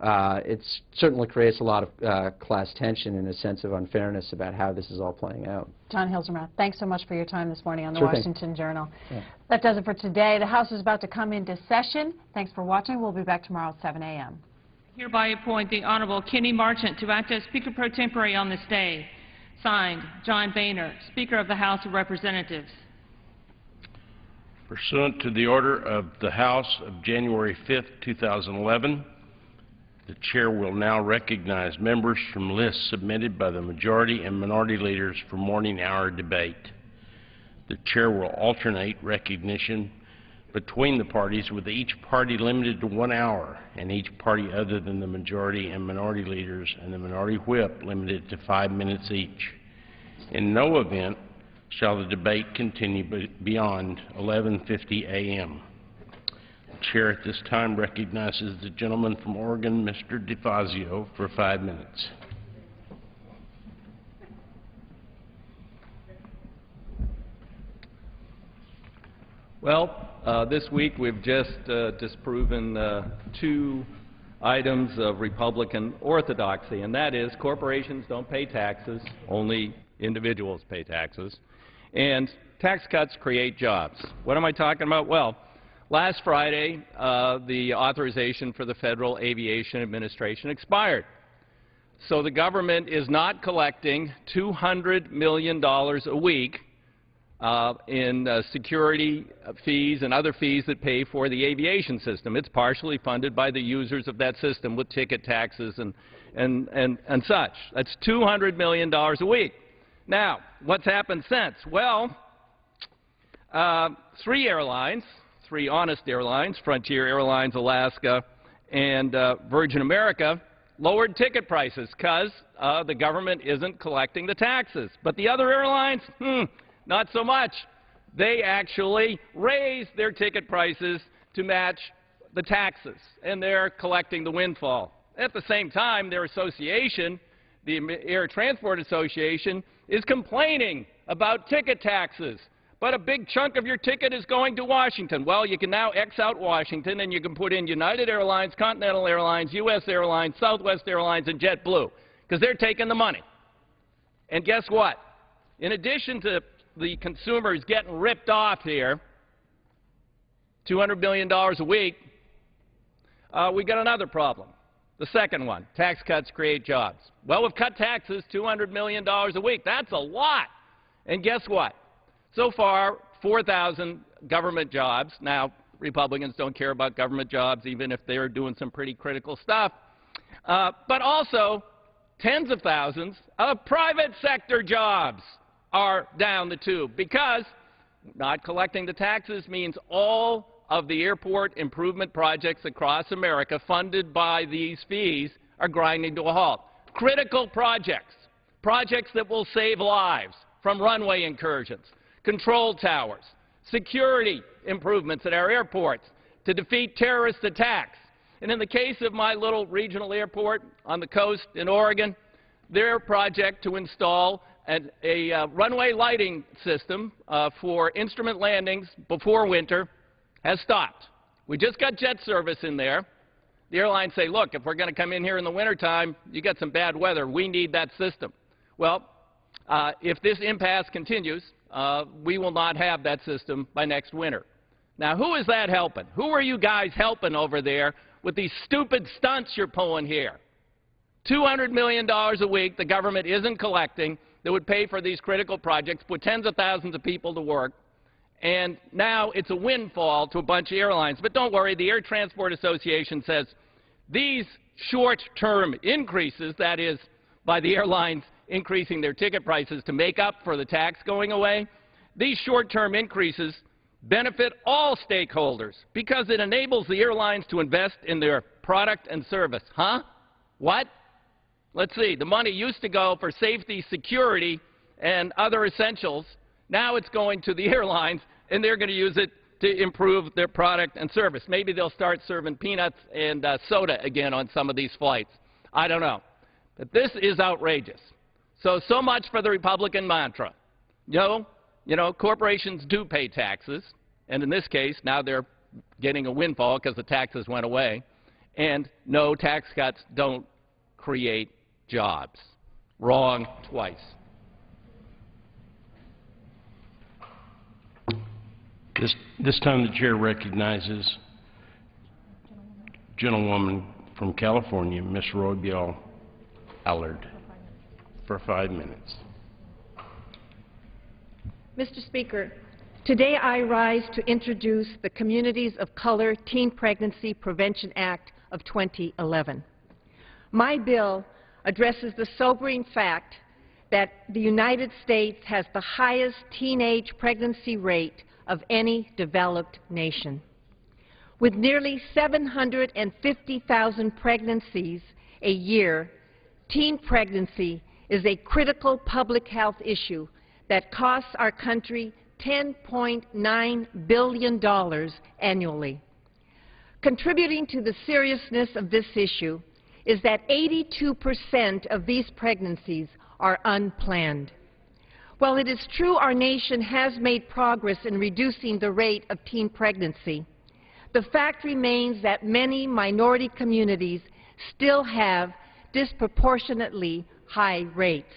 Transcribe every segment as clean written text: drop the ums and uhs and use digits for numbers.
it certainly creates a lot of class tension and a sense of unfairness about how this is all playing out. John Hilsenrath, thanks so much for your time this morning on the Sure Washington Journal. Yeah. That does it for today. The House is about to come into session. Thanks for watching. We'll be back tomorrow at 7 a.m. Hereby appoint the Honorable Kenny Marchant to act as Speaker Pro Tempore on this day. Signed, John Boehner, Speaker of the House of Representatives. Pursuant to the order of the House of January 5, 2011, the Chair will now recognize members from lists submitted by the majority and minority leaders for morning hour debate. The Chair will alternate recognition between the parties, with each party limited to 1 hour, and each party other than the majority and minority leaders and the minority whip limited to 5 minutes each. In no event shall the debate continue beyond 11:50 a.m. The Chair at this time recognizes the gentleman from Oregon, Mr. DeFazio, for 5 minutes. Well, this week we've just disproven two items of Republican orthodoxy, and that is corporations don't pay taxes, only individuals pay taxes, and tax cuts create jobs. What am I talking about? Well, last Friday, the authorization for the Federal Aviation Administration expired. So the government is not collecting $200 million a week in security fees and other fees that pay for the aviation system. It's partially funded by the users of that system with ticket taxes and such. That's $200 million a week. Now, what's happened since? Well, three honest airlines, Frontier Airlines, Alaska, and Virgin America, lowered ticket prices because the government isn't collecting the taxes. But the other airlines, not so much. They actually raised their ticket prices to match the taxes, and they're collecting the windfall. At the same time, their association, the Air Transport Association, is complaining about ticket taxes. But a big chunk of your ticket is going to Washington. Well, you can now X out Washington, and you can put in United Airlines, Continental Airlines, U.S. Airlines, Southwest Airlines, and JetBlue, because they're taking the money. And guess what? In addition to the consumers getting ripped off here, $200 billion a week, we got another problem. The second one, tax cuts create jobs. Well, we've cut taxes $200 million a week. That's a lot. And guess what? So far, 4,000 government jobs. Now, Republicans don't care about government jobs, even if they're doing some pretty critical stuff. But also, tens of thousands of private sector jobs are down the tube, because not collecting the taxes means all of the airport improvement projects across America funded by these fees are grinding to a halt. Critical projects, projects that will save lives, from runway incursions, control towers, security improvements at our airports to defeat terrorist attacks. And in the case of my little regional airport on the coast in Oregon, their project to install a runway lighting system for instrument landings before winter has stopped. We just got jet service in there. The airlines say, look, if we're going to come in here in the wintertime, you got some bad weather. We need that system. Well, if this impasse continues, we will not have that system by next winter. Now, who is that helping? Who are you guys helping over there with these stupid stunts you're pulling here? $200 million a week the government isn't collecting that would pay for these critical projects, put tens of thousands of people to work, and now it's a windfall to a bunch of airlines. But don't worry, the Air Transport Association says these short-term increases, that is, by the airlines increasing their ticket prices to make up for the tax going away, these short-term increases benefit all stakeholders because it enables the airlines to invest in their product and service. Huh? What? Let's see. The money used to go for safety, security, and other essentials. Now it's going to the airlines, and they're going to use it to improve their product and service. Maybe they'll start serving peanuts and soda again on some of these flights. I don't know. But this is outrageous. So much for the Republican mantra. You know, corporations do pay taxes, and in this case, now they're getting a windfall because the taxes went away. And no, tax cuts don't create jobs. Wrong twice. This time the chair recognizes gentlewoman from California, Ms. Roybal Allard, for 5 minutes. Mr. Speaker, today I rise to introduce the Communities of Color Teen Pregnancy Prevention Act of 2011. My bill addresses the sobering fact that the United States has the highest teenage pregnancy rate of any developed nation. With nearly 750,000 pregnancies a year, teen pregnancy is a critical public health issue that costs our country $10.9 billion annually. Contributing to the seriousness of this issue is that 82% of these pregnancies are unplanned. While it is true our nation has made progress in reducing the rate of teen pregnancy, the fact remains that many minority communities still have disproportionately high rates.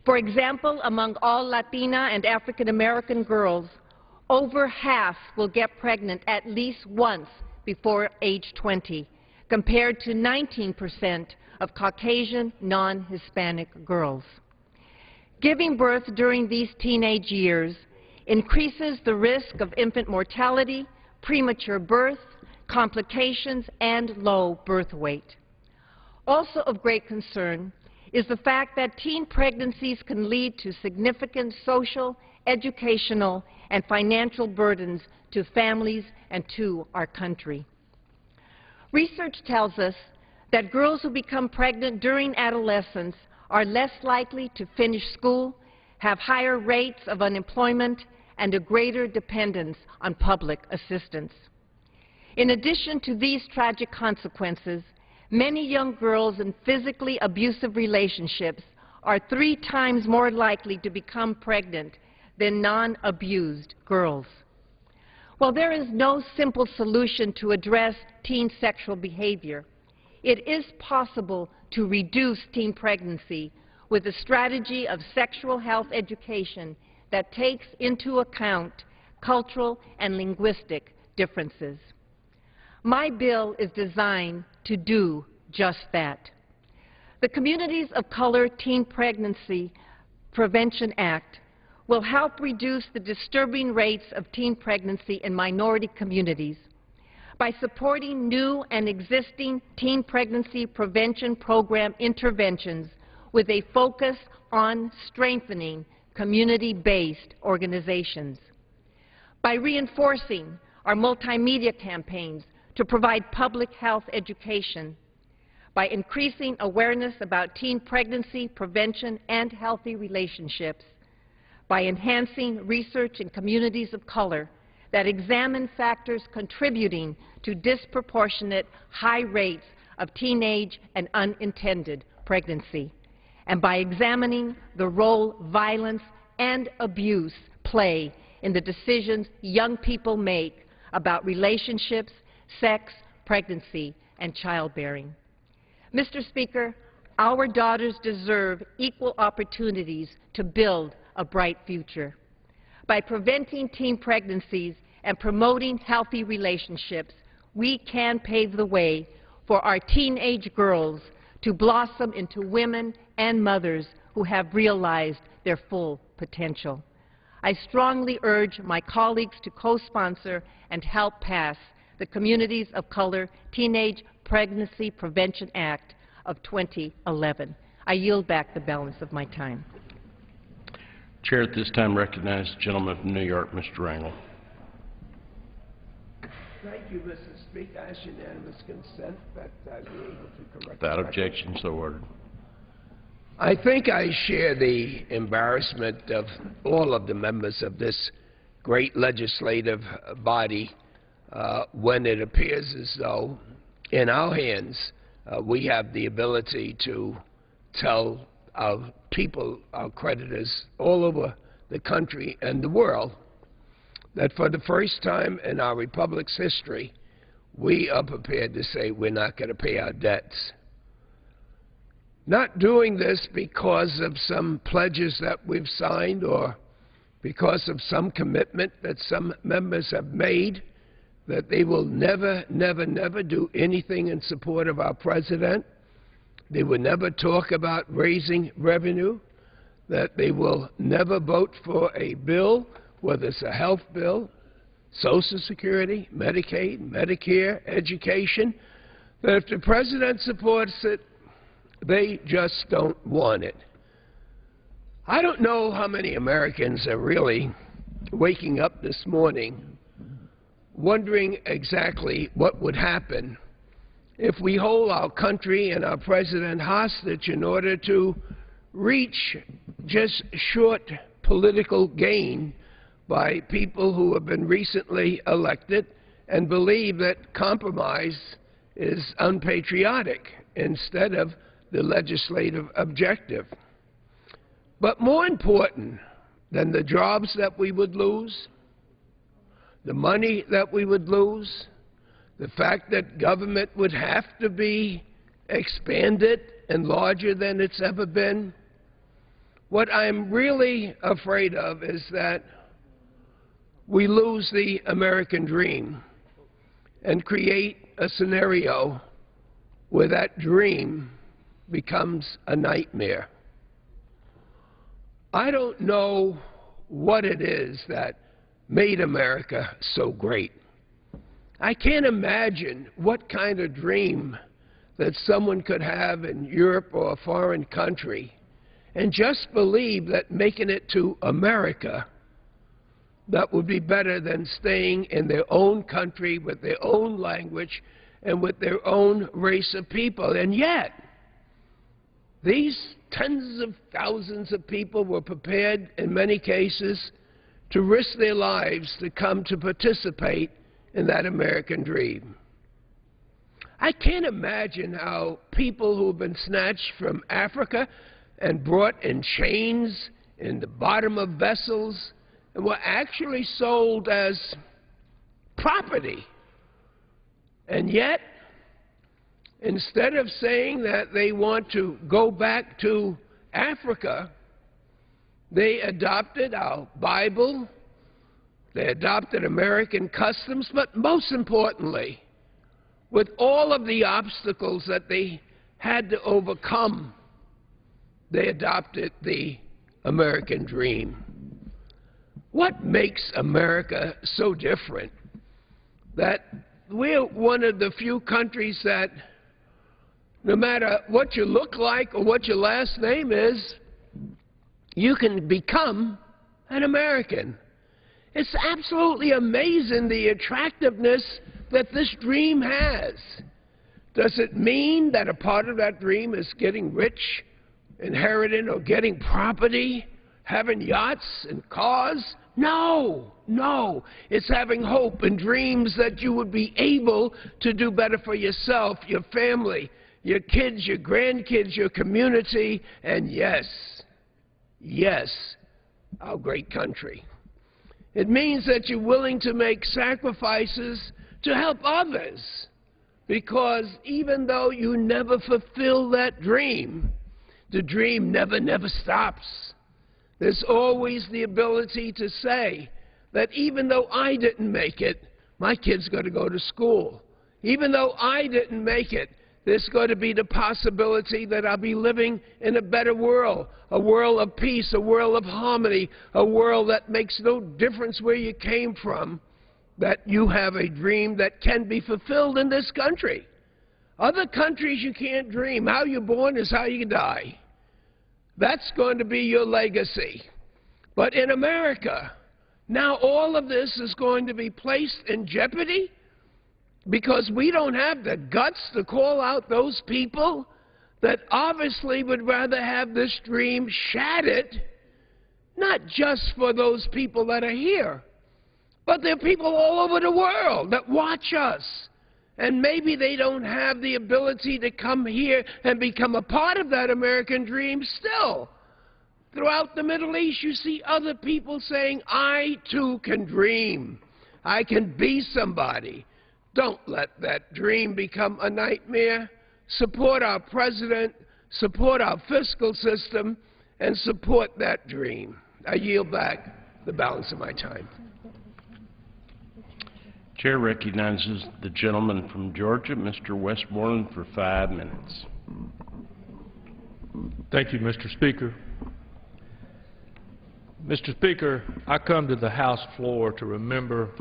For example, among all Latina and African American girls, over half will get pregnant at least once before age 20, compared to 19% of Caucasian non-Hispanic girls. Giving birth during these teenage years increases the risk of infant mortality, premature birth, complications, and low birth weight. Also of great concern is the fact that teen pregnancies can lead to significant social, educational, and financial burdens to families and to our country. Research tells us that girls who become pregnant during adolescence are less likely to finish school, have higher rates of unemployment, and a greater dependence on public assistance. In addition to these tragic consequences, many young girls in physically abusive relationships are 3 times more likely to become pregnant than non-abused girls. While there is no simple solution to address teen sexual behavior, it is possible to reduce teen pregnancy with a strategy of sexual health education that takes into account cultural and linguistic differences. My bill is designed to do just that. The Communities of Color Teen Pregnancy Prevention Act will help reduce the disturbing rates of teen pregnancy in minority communities by supporting new and existing teen pregnancy prevention program interventions with a focus on strengthening community-based organizations, by reinforcing our multimedia campaigns to provide public health education, by increasing awareness about teen pregnancy prevention and healthy relationships, by enhancing research in communities of color that examine factors contributing to disproportionate high rates of teenage and unintended pregnancy, and by examining the role violence and abuse play in the decisions young people make about relationships, sex, pregnancy, and childbearing. Mr. Speaker, our daughters deserve equal opportunities to build a bright future. By preventing teen pregnancies and promoting healthy relationships, we can pave the way for our teenage girls to blossom into women and mothers who have realized their full potential. I strongly urge my colleagues to co-sponsor and help pass the Communities of Color Teenage Pregnancy Prevention Act of 2011. I yield back the balance of my time. Chair at this time recognizes the gentleman from New York, Mr. Rangel. Thank you, Mr. Speaker. I ask unanimous consent that I be able to correct. Without objection, so ordered. I think I share the embarrassment of all of the members of this great legislative body when it appears as though in our hands we have the ability to tell our people, our creditors all over the country and the world, that for the first time in our republic's history, we are prepared to say we're not going to pay our debts. Not doing this because of some pledges that we've signed or because of some commitment that some members have made that they will never, never, never do anything in support of our president. They will never talk about raising revenue, that they will never vote for a bill, whether it's a health bill, Social Security, Medicaid, Medicare, education, that if the president supports it, they just don't want it. I don't know how many Americans are really waking up this morning wondering exactly what would happen if we hold our country and our president hostage in order to reach just short political gain by people who have been recently elected and believe that compromise is unpatriotic instead of the legislative objective. But more important than the jobs that we would lose, the money that we would lose, the fact that government would have to be expanded and larger than it's ever been, what I'm really afraid of is that we lose the American dream and create a scenario where that dream becomes a nightmare. I don't know what it is that made America so great. I can't imagine what kind of dream that someone could have in Europe or a foreign country and just believe that making it to America, that would be better than staying in their own country with their own language and with their own race of people. And yet, these tens of thousands of people were prepared, in many cases, to risk their lives to come to participate in that American dream. I can't imagine how people who have been snatched from Africa and brought in chains in the bottom of vessels and were actually sold as property. And yet, instead of saying that they want to go back to Africa, they adopted our Bible, they adopted American customs, but most importantly, with all of the obstacles that they had to overcome, they adopted the American dream. What makes America so different? That we're one of the few countries that no matter what you look like or what your last name is, you can become an American. It's absolutely amazing the attractiveness that this dream has. Does it mean that a part of that dream is getting rich, inheriting or getting property, having yachts and cars? No, no. It's having hope and dreams that you would be able to do better for yourself, your family, your kids, your grandkids, your community, and yes, our great country. It means that you're willing to make sacrifices to help others, because even though you never fulfill that dream, the dream never stops. There's always the ability to say that even though I didn't make it, my kid's going to go to school. Even though I didn't make it, there's going to be the possibility that I'll be living in a better world, a world of peace, a world of harmony, a world that makes no difference where you came from, that you have a dream that can be fulfilled in this country. Other countries you can't dream. How you're born is how you die. That's going to be your legacy. But in America, now all of this is going to be placed in jeopardy because we don't have the guts to call out those people that obviously would rather have this dream shattered, not just for those people that are here, but there are people all over the world that watch us. And maybe they don't have the ability to come here and become a part of that American dream still. Throughout the Middle East, you see other people saying, I too can dream. I can be somebody. Don't let that dream become a nightmare. Support our president, support our fiscal system, and support that dream. I yield back the balance of my time. Chair recognizes the gentleman from Georgia, Mr. Westmoreland, for 5 minutes. Thank you, Mr. Speaker. Mr. Speaker, I come to the House floor to remember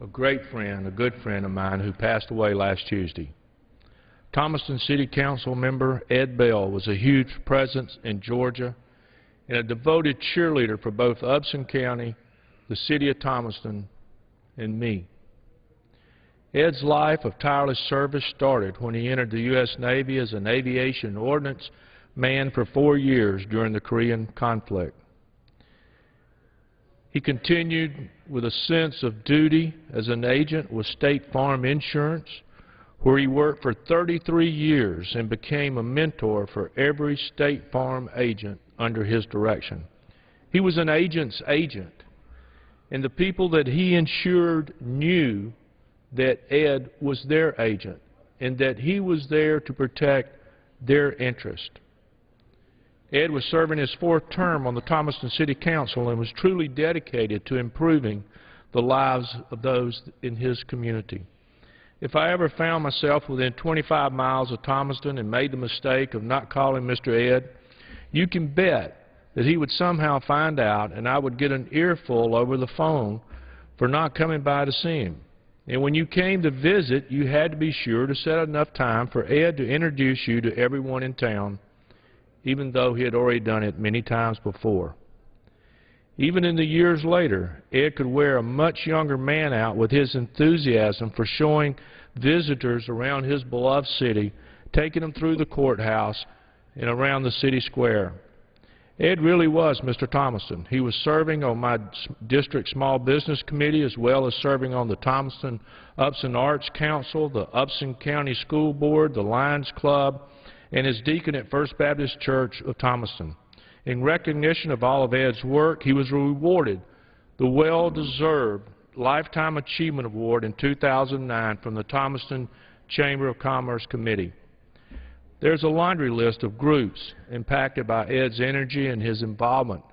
a great friend, a good friend of mine who passed away last Tuesday. Thomaston City Council member Ed Bell was a huge presence in Georgia and a devoted cheerleader for both Upson County, the city of Thomaston, and me. Ed's life of tireless service started when he entered the U.S. Navy as an aviation ordnance man for 4 years during the Korean conflict. He continued with a sense of duty as an agent with State Farm Insurance, where he worked for 33 years and became a mentor for every State Farm agent under his direction. He was an agent's agent, and the people that he insured knew that Ed was their agent and that he was there to protect their interest. Ed was serving his 4th term on the Thomaston City Council and was truly dedicated to improving the lives of those in his community. If I ever found myself within 25 miles of Thomaston and made the mistake of not calling Mr. Ed, you can bet that he would somehow find out and I would get an earful over the phone for not coming by to see him. And when you came to visit, you had to be sure to set enough time for Ed to introduce you to everyone in town, even though he had already done it many times before. Even in the years later, Ed could wear a much younger man out with his enthusiasm for showing visitors around his beloved city, taking them through the courthouse and around the city square. Ed really was Mr. Thomaston. He was serving on my district small business committee as well as serving on the Thomaston Upson Arts Council, the Upson County School Board, the Lions Club, and as deacon at First Baptist Church of Thomaston. In recognition of all of Ed's work, he was rewarded the well-deserved Lifetime Achievement Award in 2009 from the Thomaston Chamber of Commerce Committee. There's a laundry list of groups impacted by Ed's energy, and his involvement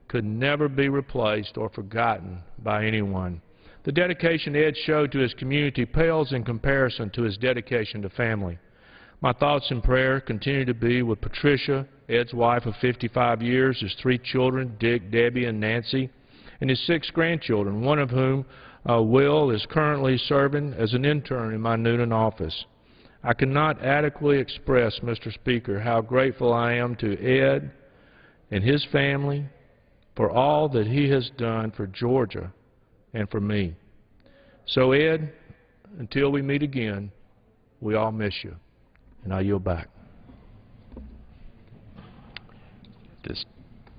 could never be replaced or forgotten by anyone. The dedication Ed showed to his community pales in comparison to his dedication to family. My thoughts and prayer continue to be with Patricia, Ed's wife of 55 years, his 3 children, Dick, Debbie, and Nancy, and his 6 grandchildren, one of whom, Will, is currently serving as an intern in my Newton office. I cannot adequately express, Mr. Speaker, how grateful I am to Ed and his family for all that he has done for Georgia and for me. So, Ed, until we meet again, we all miss you. And I yield back.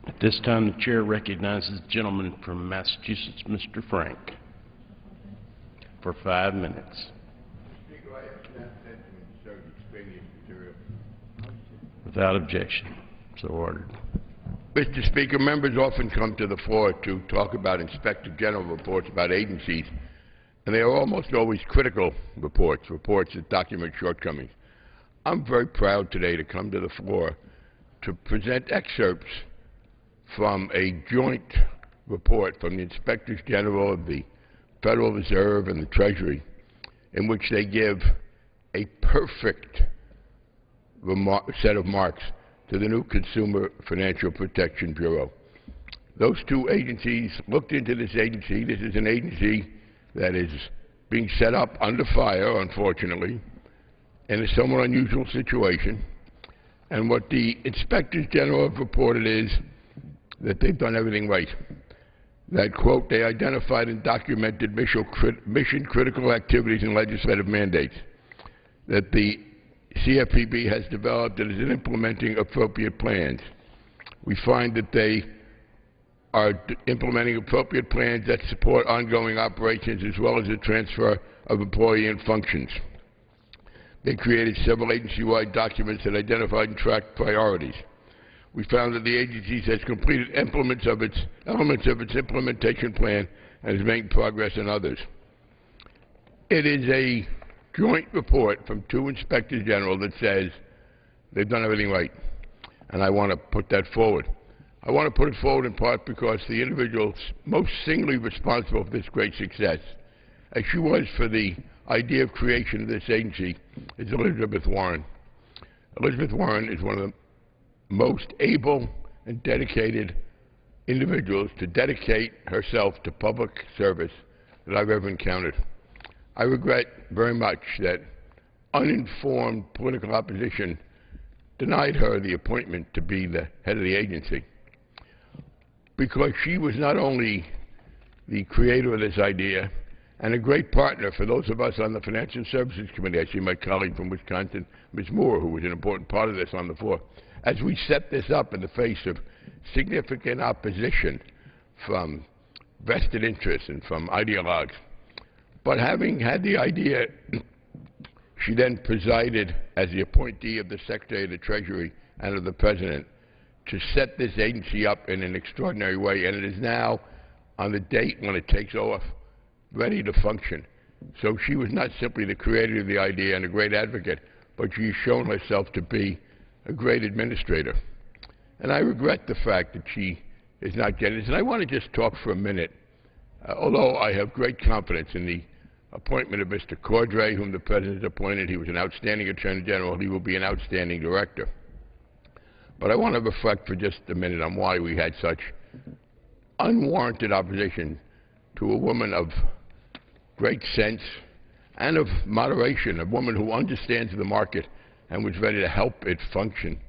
At this time, the chair recognizes the gentleman from Massachusetts, Mr. Frank, for 5 minutes. Without objection. So ordered. Mr. Speaker, members often come to the floor to talk about Inspector General reports about agencies, and they are almost always critical reports that document shortcomings. I'm very proud today to come to the floor to present excerpts from a joint report from the Inspectors General of the Federal Reserve and the Treasury, in which they give a perfect set of marks to the new Consumer Financial Protection Bureau. Those 2 agencies looked into this agency. This is an agency that is being set up under fire, unfortunately, in a somewhat unusual situation. And what the Inspectors General have reported is that they've done everything right. That, quote, they identified and documented mission-critical activities and legislative mandates. That the CFPB has developed and is implementing appropriate plans. We find that they are implementing appropriate plans that support ongoing operations as well as the transfer of employee and functions. They created several agency-wide documents that identified and tracked priorities. We found that the agency has completed elements of its implementation plan and is making progress in others. It is a joint report from two inspectors general that says they've done everything right, and I want to put that forward. I want to put it forward in part because the individual most singly responsible for this great success, as she was for the idea of creation of this agency, is Elizabeth Warren. Elizabeth Warren is one of the most able and dedicated individuals to dedicate herself to public service that I've ever encountered. I regret very much that uninformed political opposition denied her the appointment to be the head of the agency, because she was not only the creator of this idea and a great partner for those of us on the Financial Services Committee. I see my colleague from Wisconsin, Ms. Moore, who was an important part of this on the floor, as we set this up in the face of significant opposition from vested interests and from ideologues. But having had the idea, she then presided as the appointee of the Secretary of the Treasury and of the President to set this agency up in an extraordinary way, and it is now, on the date when it takes off, ready to function. So she was not simply the creator of the idea and a great advocate, but she has shown herself to be a great administrator. And I regret the fact that she is not getting this. And I want to just talk for a minute, although I have great confidence in the appointment of Mr. Cordray, whom the President has appointed. He was an outstanding Attorney General. He will be an outstanding director. But I want to reflect for just a minute on why we had such unwarranted opposition to a woman of great sense and of moderation, a woman who understands the market and was ready to help it function.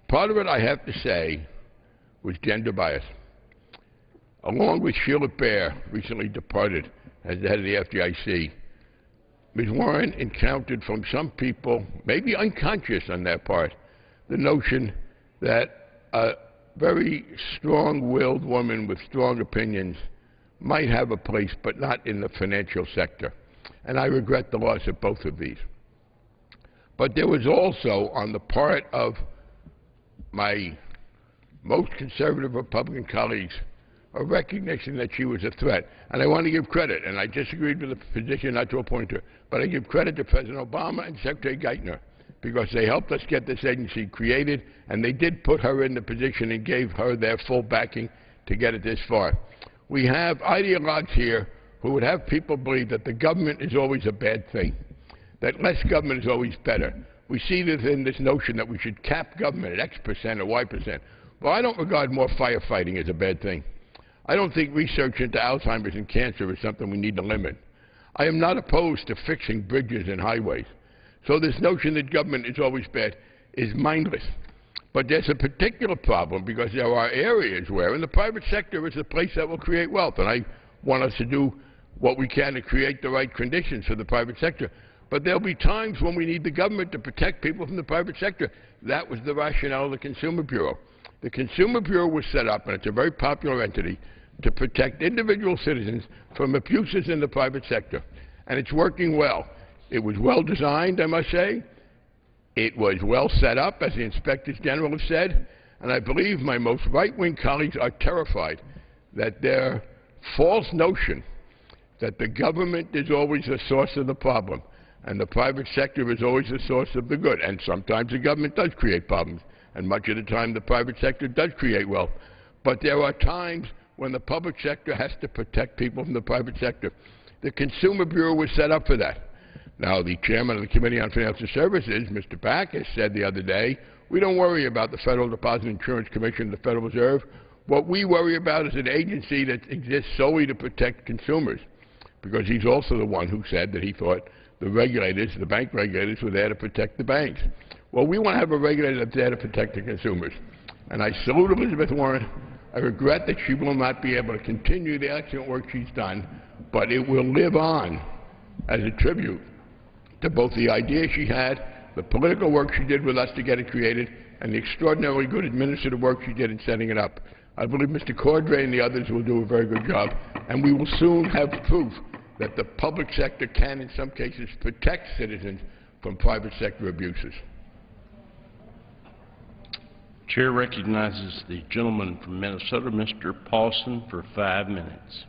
Part of it, I have to say, was gender bias. Along with Sheila Bair, recently departed as the head of the FDIC, Ms. Warren encountered from some people, maybe unconscious on their part, the notion that a very strong-willed woman with strong opinions might have a place, but not in the financial sector. And I regret the loss of both of these. But there was also, on the part of my most conservative Republican colleagues, a recognition that she was a threat. And I want to give credit, and I disagreed with the position not to appoint her, but I give credit to President Obama and Secretary Geithner, because they helped us get this agency created, and they did put her in the position and gave her their full backing to get it this far. We have ideologues here who would have people believe that the government is always a bad thing, that less government is always better. We see this in this notion that we should cap government at X% or Y%. Well, I don't regard more firefighting as a bad thing. I don't think research into Alzheimer's and cancer is something we need to limit. I am not opposed to fixing bridges and highways. So this notion that government is always bad is mindless. But there's a particular problem, because there are areas where, in the private sector, is a place that will create wealth. And I want us to do what we can to create the right conditions for the private sector. But there'll be times when we need the government to protect people from the private sector. That was the rationale of the Consumer Bureau. The Consumer Bureau was set up, and it's a very popular entity, to protect individual citizens from abuses in the private sector. And it's working well. It was well designed, I must say. It was well set up, as the inspectors general have said. And I believe my most right-wing colleagues are terrified that their false notion that the government is always the source of the problem and the private sector is always the source of the good. And sometimes the government does create problems, and much of the time the private sector does create wealth. But there are times when the public sector has to protect people from the private sector. The Consumer Bureau was set up for that. Now, the chairman of the Committee on Financial Services, Mr. Backus, said the other day, we don't worry about the Federal Deposit Insurance Commission, the Federal Reserve. What we worry about is an agency that exists solely to protect consumers, because he's also the one who said that he thought the regulators, the bank regulators, were there to protect the banks. Well, we want to have a regulator that's there to protect the consumers. And I salute Elizabeth Warren. I regret that she will not be able to continue the excellent work she's done, but it will live on as a tribute to both the idea she had, the political work she did with us to get it created, and the extraordinarily good administrative work she did in setting it up. I believe Mr. Cordray and the others will do a very good job, and we will soon have proof that the public sector can, in some cases, protect citizens from private sector abuses. Chair recognizes the gentleman from Minnesota, Mr. Paulson, for 5 minutes.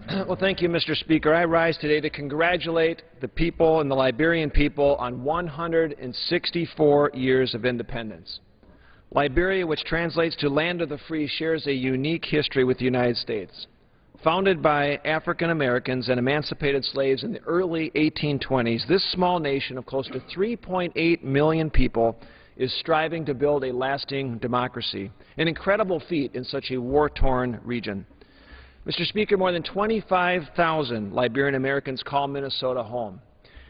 Well, thank you, Mr. Speaker. I rise today to congratulate the people and the Liberian people on 164 years of independence. Liberia, which translates to land of the free, shares a unique history with the United States. Founded by African Americans and emancipated slaves in the early 1820s, this small nation of close to 3.8 million people is striving to build a lasting democracy, an incredible feat in such a war-torn region. Mr. Speaker, more than 25,000 Liberian Americans call Minnesota home,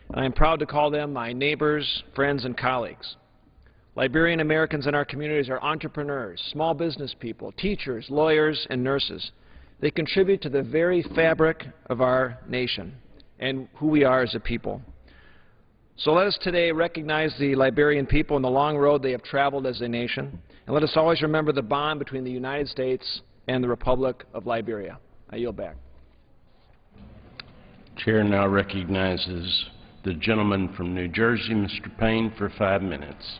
and I am proud to call them my neighbors, friends, and colleagues. Liberian Americans in our communities are entrepreneurs, small business people, teachers, lawyers, and nurses. They contribute to the very fabric of our nation and who we are as a people. So let us today recognize the Liberian people and the long road they have traveled as a nation, and let us always remember the bond between the United States and the Republic of Liberia. I yield back. Chair now recognizes the gentleman from New Jersey, Mr. Payne, for 5 minutes.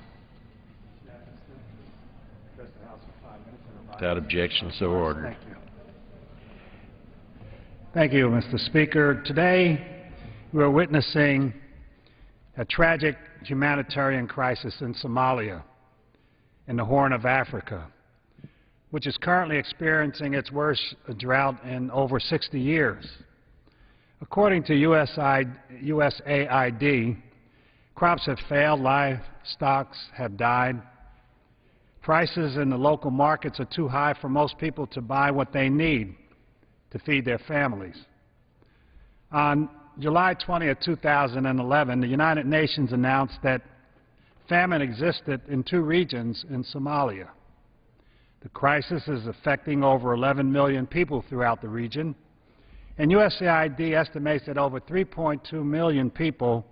Without objection, so ordered. Thank you, Mr. Speaker. Today, we are witnessing a tragic humanitarian crisis in Somalia, in the Horn of Africa, which is currently experiencing its worst drought in over 60 years. According to USAID, crops have failed, livestock have died. Prices in the local markets are too high for most people to buy what they need to feed their families. On July 20th, 2011, the United Nations announced that famine existed in 2 regions in Somalia. The crisis is affecting over 11 million people throughout the region, and USAID estimates that over 3.2 million people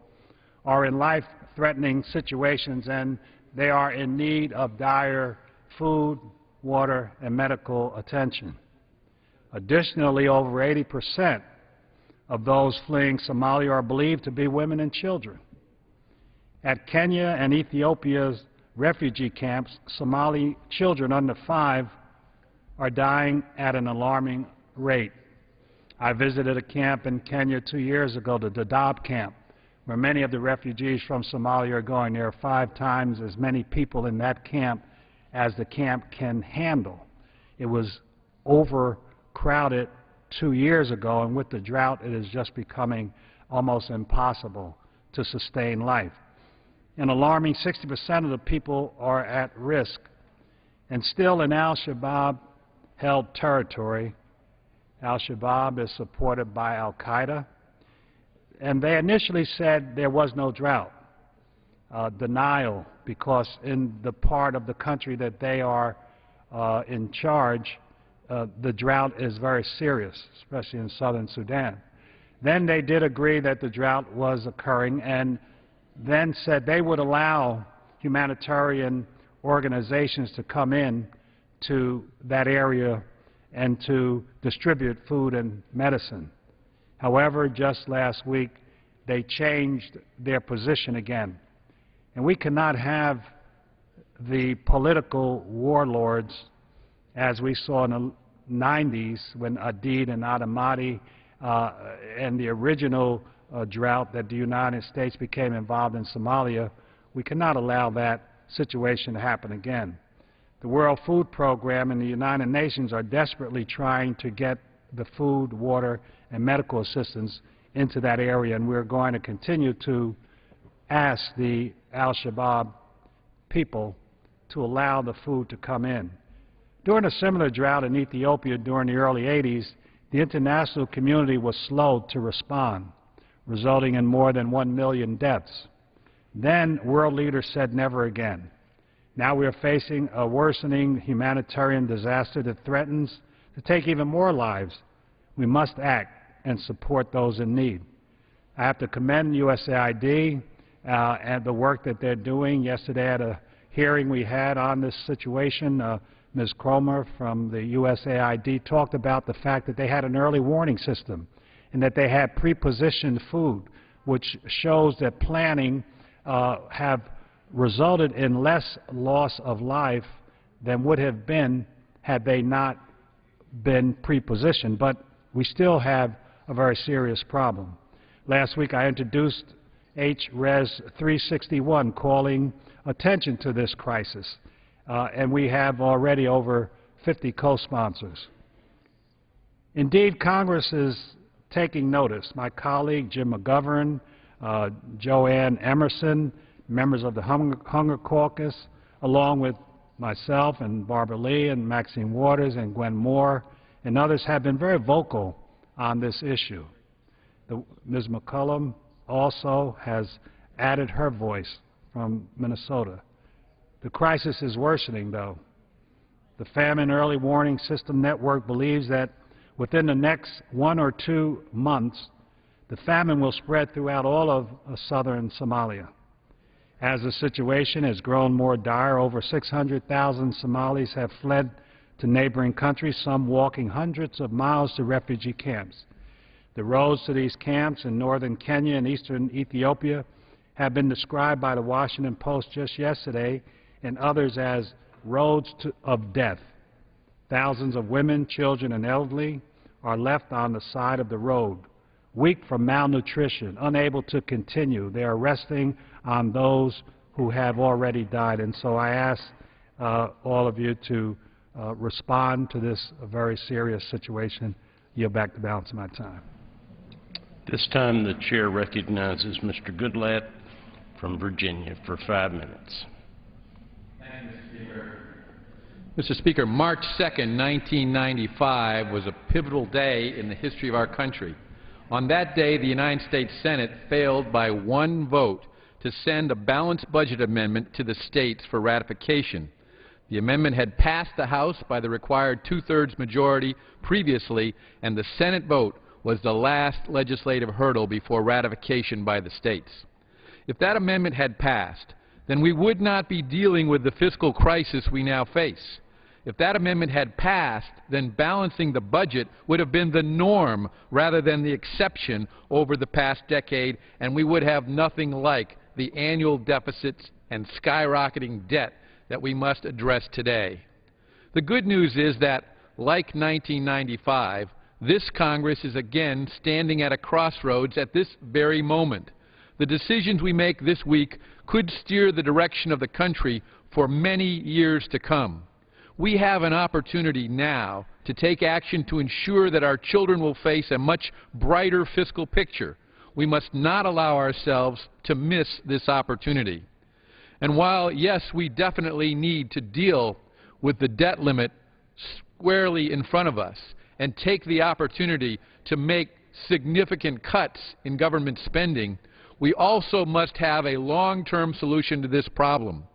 are in life-threatening situations, and they are in need of dire food, water, and medical attention. Additionally, over 80% of those fleeing Somalia are believed to be women and children. At Kenya and Ethiopia's refugee camps, Somali children under 5 are dying at an alarming rate. I visited a camp in Kenya 2 years ago, the Dadaab camp, where many of the refugees from Somalia are going. There are 5 times as many people in that camp as the camp can handle. It was overcrowded 2 years ago, and with the drought, it is just becoming almost impossible to sustain life. An alarming 60% of the people are at risk. And still in al-Shabaab-held territory, al-Shabaab is supported by al-Qaeda, and they initially said there was no drought. Denial, because in the part of the country that they are in charge, the drought is very serious, especially in southern Sudan. Then they did agree that the drought was occurring, and then said they would allow humanitarian organizations to come in to that area and to distribute food and medicine. However, just last week, they changed their position again. And we cannot have the political warlords, as we saw in the 90s when Adid and Adamadi and the original drought that the United States became involved in Somalia. We cannot allow that situation to happen again. The World Food Program and the United Nations are desperately trying to get the food, water, and medical assistance into that area, and we're going to continue to ask the al-Shabaab people to allow the food to come in. During a similar drought in Ethiopia during the early 80s, the international community was slow to respond, resulting in more than 1 million deaths. Then world leaders said never again. Now we are facing a worsening humanitarian disaster that threatens to take even more lives. We must act and support those in need. I have to commend USAID and the work that they're doing. Yesterday at a hearing we had on this situation, Ms. Cromer from the USAID talked about the fact that they had an early warning system and that they had pre-positioned food, which shows that planning have resulted in less loss of life than would have been had they not been pre-positioned. But we still have a very serious problem. Last week I introduced H-Res 361 calling attention to this crisis, and we have already over 50 co-sponsors. Indeed, Congress is taking notice. My colleague Jim McGovern, Joanne Emerson, members of the Hunger Caucus, along with myself and Barbara Lee and Maxine Waters and Gwen Moore and others have been very vocal on this issue. Ms. McCollum also has added her voice from Minnesota. The crisis is worsening, though. The Famine Early Warning System Network believes that within the next 1 or 2 months, the famine will spread throughout all of southern Somalia. As the situation has grown more dire, over 600,000 Somalis have fled to neighboring countries, some walking hundreds of miles to refugee camps. The roads to these camps in northern Kenya and eastern Ethiopia have been described by the Washington Post just yesterday and others as roads of death. Thousands of women, children, and elderly are left on the side of the road, weak from malnutrition, unable to continue. They are resting on those who have already died. And so I ask all of you to respond to this very serious situation. Yield back the balance of my time. This time the chair recognizes Mr. Goodlatte from Virginia for 5 minutes. Thank you, Mr. Speaker. Mr. Speaker, March 2nd, 1995 was a pivotal day in the history of our country. On that day, the United States Senate failed by 1 vote to send a balanced budget amendment to the states for ratification. The amendment had passed the House by the required 2/3 majority previously, and the Senate vote was the last legislative hurdle before ratification by the states. If that amendment had passed, then we would not be dealing with the fiscal crisis we now face. If that amendment had passed, then balancing the budget would have been the norm rather than the exception over the past decade, and we would have nothing like the annual deficits and skyrocketing debt that we must address today. The good news is that, like 1995, this Congress is again standing at a crossroads at this very moment. The decisions we make this week could steer the direction of the country for many years to come. We have an opportunity now to take action to ensure that our children will face a much brighter fiscal picture. We must not allow ourselves to miss this opportunity. And while, yes, we definitely need to deal with the debt limit squarely in front of us and take the opportunity to make significant cuts in government spending, we also must have a long-term solution to this problem.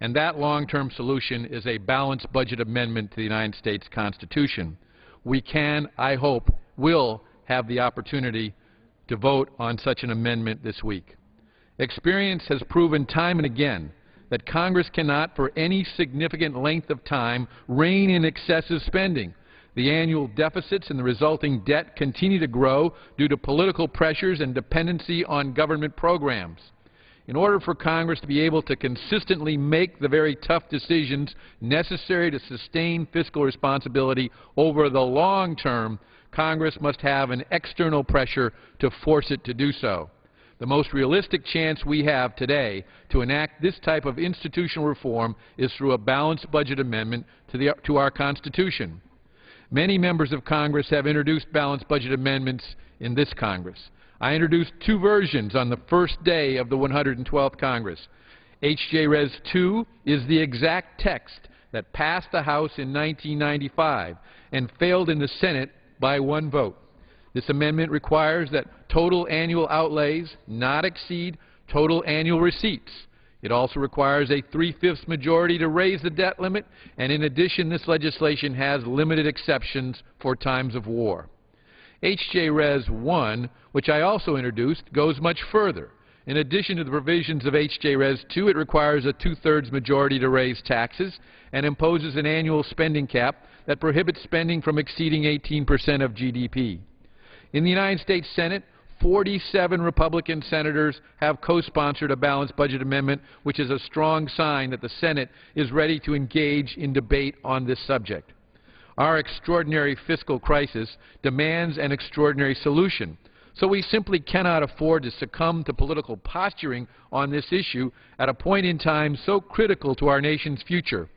And that long-term solution is a balanced budget amendment to the United States Constitution. We can, I hope, will have the opportunity to vote on such an amendment this week. Experience has proven time and again that Congress cannot, for any significant length of time, rein in excessive spending. The annual deficits and the resulting debt continue to grow due to political pressures and dependency on government programs. In order for Congress to be able to consistently make the very tough decisions necessary to sustain fiscal responsibility over the long term, Congress must have an external pressure to force it to do so. The most realistic chance we have today to enact this type of institutional reform is through a balanced budget amendment to our Constitution. Many members of Congress have introduced balanced budget amendments in this Congress. I introduced 2 versions on the first day of the 112th Congress. H.J. Res. 2 is the exact text that passed the House in 1995 and failed in the Senate by 1 vote. This amendment requires that total annual outlays not exceed total annual receipts. It also requires a 3/5 majority to raise the debt limit, and in addition, this legislation has limited exceptions for times of war. H.J. Res. 1, which I also introduced, goes much further. In addition to the provisions of H.J. Res. 2, it requires a 2/3 majority to raise taxes and imposes an annual spending cap that prohibits spending from exceeding 18% of GDP. In the United States Senate, 47 Republican senators have co-sponsored a balanced budget amendment, which is a strong sign that the Senate is ready to engage in debate on this subject. Our extraordinary fiscal crisis demands an extraordinary solution. So we simply cannot afford to succumb to political posturing on this issue at a point in time so critical to our nation's future.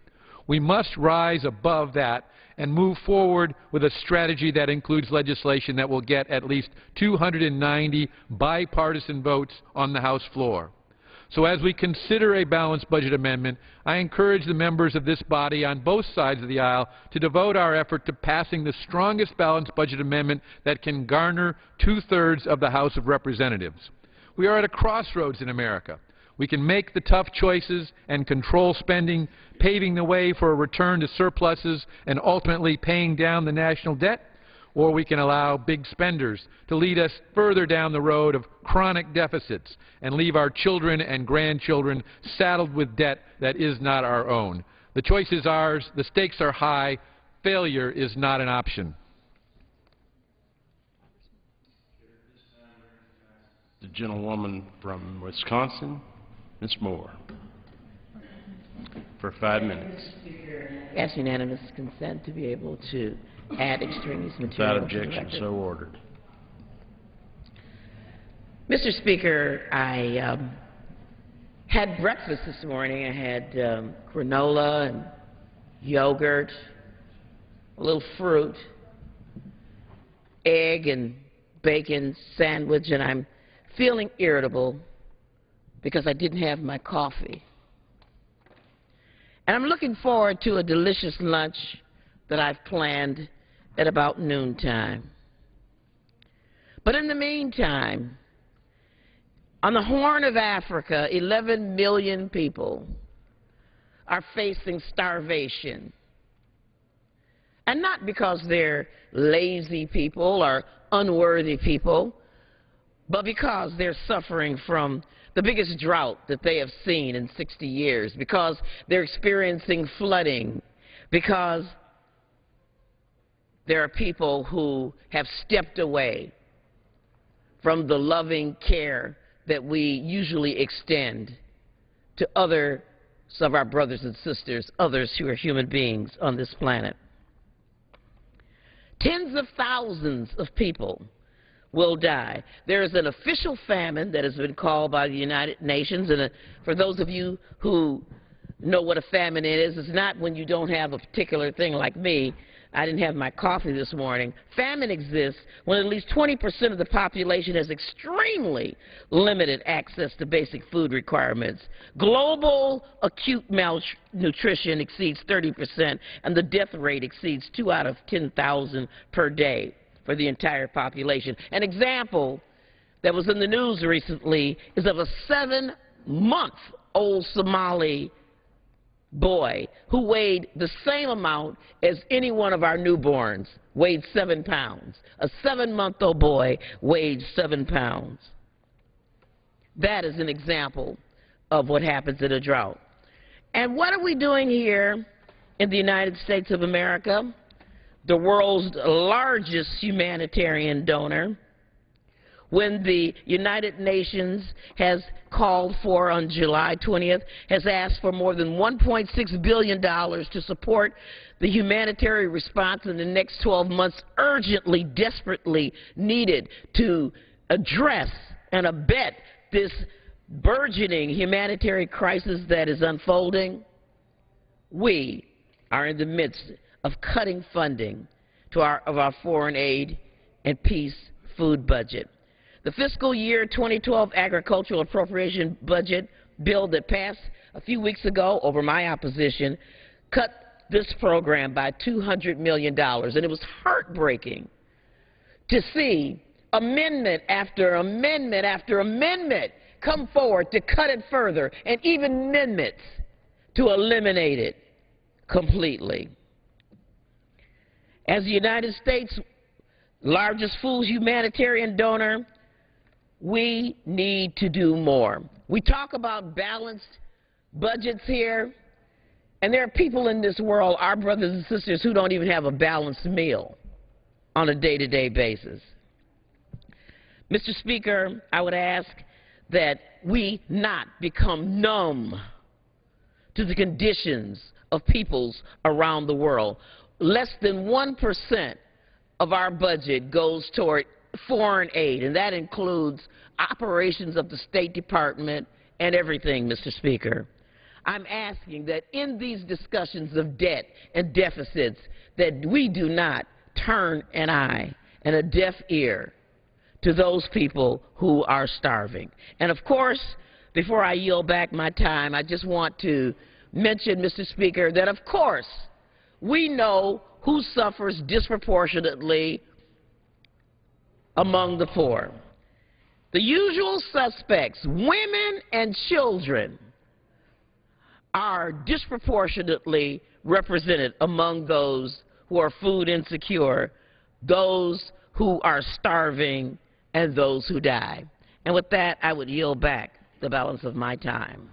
We must rise above that and move forward with a strategy that includes legislation that will get at least 290 bipartisan votes on the House floor. So as we consider a balanced budget amendment, I encourage the members of this body on both sides of the aisle to devote our effort to passing the strongest balanced budget amendment that can garner 2/3 of the House of Representatives. We are at a crossroads in America. We can make the tough choices and control spending, paving the way for a return to surpluses and ultimately paying down the national debt, or we can allow big spenders to lead us further down the road of chronic deficits and leave our children and grandchildren saddled with debt that is not our own. The choice is ours. The stakes are high. Failure is not an option. The gentlewoman from Wisconsin, Ms. Moore, for 5 minutes. Ask unanimous consent to be able to add extraneous material. Without objection, so ordered. Mr. Speaker, I had breakfast this morning. I had granola and yogurt, a little fruit, egg and bacon sandwich, and I'm feeling irritable because I didn't have my coffee. And I'm looking forward to a delicious lunch that I've planned at about noontime. But in the meantime, on the Horn of Africa, 11 million people are facing starvation. And not because they're lazy people or unworthy people, but because they're suffering from the biggest drought that they have seen in 60 years, because they're experiencing flooding, because there are people who have stepped away from the loving care that we usually extend to others of our brothers and sisters, others who are human beings on this planet. Tens of thousands of people will die. There is an official famine that has been called by the United Nations, and for those of you who know what a famine is, it's not when you don't have a particular thing like me. I didn't have my coffee this morning. Famine exists when at least 20% of the population has extremely limited access to basic food requirements. Global acute malnutrition exceeds 30%, and the death rate exceeds 2 out of 10,000 per day for the entire population. An example that was in the news recently is of a 7-month-old Somali boy who weighed the same amount as any one of our newborns, weighed 7 pounds. A 7-month-old boy weighed 7 pounds. That is an example of what happens in a drought. And what are we doing here in the United States of America, the world's largest humanitarian donor, when the United Nations has called for, on July 20th, has asked for more than $1.6 billion to support the humanitarian response in the next 12 months, urgently, desperately needed to address and abet this burgeoning humanitarian crisis that is unfolding. We are in the midst of cutting funding to our foreign aid and peace food budget. The fiscal year 2012 agricultural appropriation budget bill that passed a few weeks ago over my opposition cut this program by $200 million. And it was heartbreaking to see amendment after amendment after amendment come forward to cut it further, and even amendments to eliminate it completely. As the United States' largest food humanitarian donor, we need to do more. We talk about balanced budgets here, and there are people in this world, our brothers and sisters, who don't even have a balanced meal on a day-to-day basis. Mr. Speaker, I would ask that we not become numb to the conditions of peoples around the world. less than 1% of our budget goes toward foreign aid, and that includes operations of the State Department and everything, Mr. Speaker. I'm asking that in these discussions of debt and deficits that we do not turn an eye and a deaf ear to those people who are starving. And of course, before I yield back my time, I just want to mention, Mr. Speaker, that of course we know who suffers disproportionately among the poor. The usual suspects, women and children, are disproportionately represented among those who are food insecure, those who are starving, and those who die. And with that, I would yield back the balance of my time.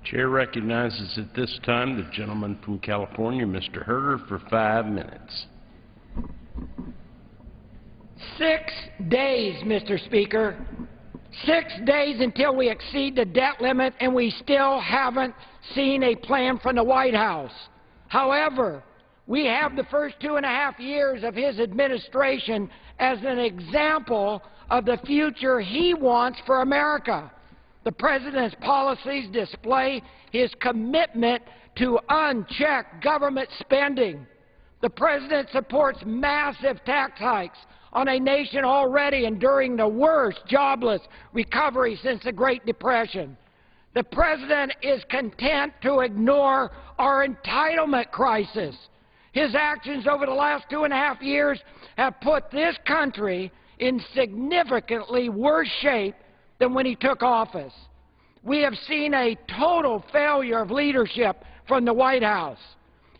Chair recognizes at this time the gentleman from California, Mr. Herter, for 5 minutes. 6 days, Mr. Speaker. 6 days until we exceed the debt limit, and we still haven't seen a plan from the White House. However, we have the first 2.5 years of his administration as an example of the future he wants for America. The President's policies display his commitment to unchecked government spending. The President supports massive tax hikes on a nation already enduring the worst jobless recovery since the Great Depression. The President is content to ignore our entitlement crisis. His actions over the last 2.5 years have put this country in significantly worse shape than when he took office. We have seen a total failure of leadership from the White House.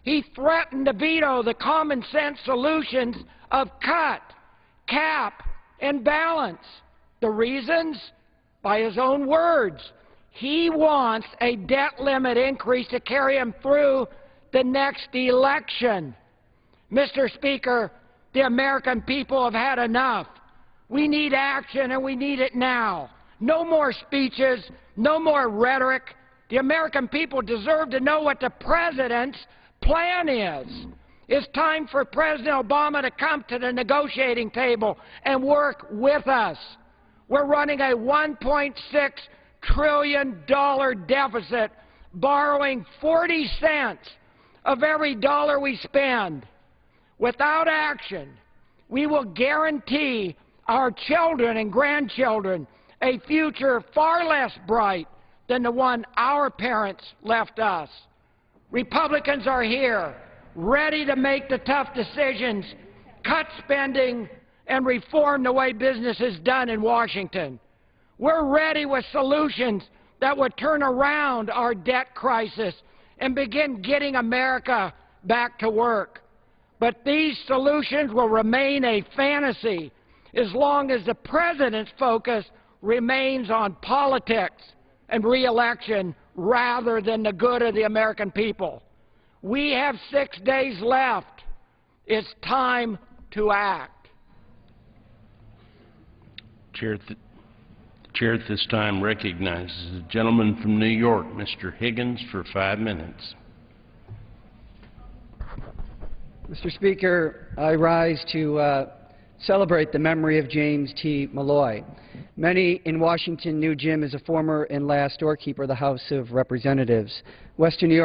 He threatened to veto the common sense solutions of cut, cap, and balance. The reasons? By his own words. He wants a debt limit increase to carry him through the next election. Mr. Speaker, the American people have had enough. We need action, and we need it now. No more speeches, no more rhetoric. The American people deserve to know what the President's plan is. It's time for President Obama to come to the negotiating table and work with us. We're running a $1.6 trillion deficit, borrowing 40 cents of every dollar we spend. Without action, we will guarantee our children and grandchildren a future far less bright than the one our parents left us. Republicans are here, ready to make the tough decisions, cut spending, and reform the way business is done in Washington. We're ready with solutions that would turn around our debt crisis and begin getting America back to work. But these solutions will remain a fantasy as long as the President's focus remains on politics and re-election rather than the good of the American people. We have 6 days left. It's time to act. Chair at this time recognizes the gentleman from New York, Mr. Higgins, for 5 minutes. Mr. Speaker, I rise to celebrate the memory of James T. Malloy. Many in Washington knew Jim as a former and last doorkeeper of the House of Representatives. Western New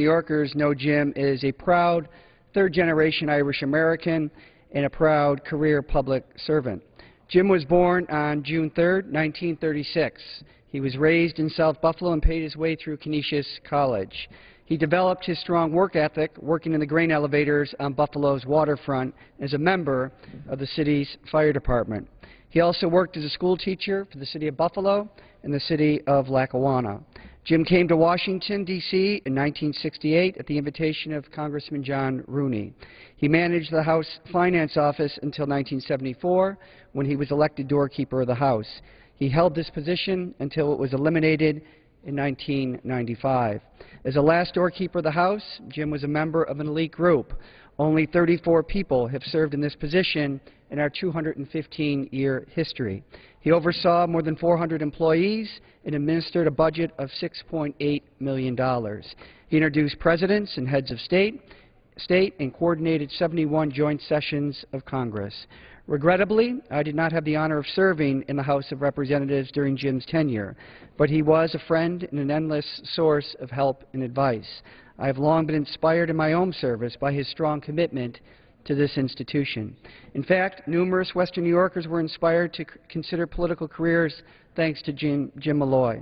Yorkers know Jim as a proud third-generation Irish American and a proud career public servant. Jim was born on June 3, 1936. He was raised in South Buffalo and paid his way through Canisius College. He developed his strong work ethic working in the grain elevators on Buffalo's waterfront as a member of the city's fire department. He also worked as a school teacher for the city of Buffalo and the city of Lackawanna. Jim came to Washington, D.C. in 1968 at the invitation of Congressman John Rooney. He managed the House Finance Office until 1974, when he was elected doorkeeper of the House. He held this position until it was eliminated in 1995. As the last doorkeeper of the House, Jim was a member of an elite group. Only 34 people have served in this position in our 215-year history. He oversaw more than 400 employees and administered a budget of $6.8 million. He introduced presidents and heads of state and coordinated 71 joint sessions of Congress. Regrettably, I did not have the honor of serving in the House of Representatives during Jim's tenure, but he was a friend and an endless source of help and advice. I have long been inspired in my own service by his strong commitment to this institution. In fact, numerous Western New Yorkers were inspired to consider political careers thanks to Jim Malloy.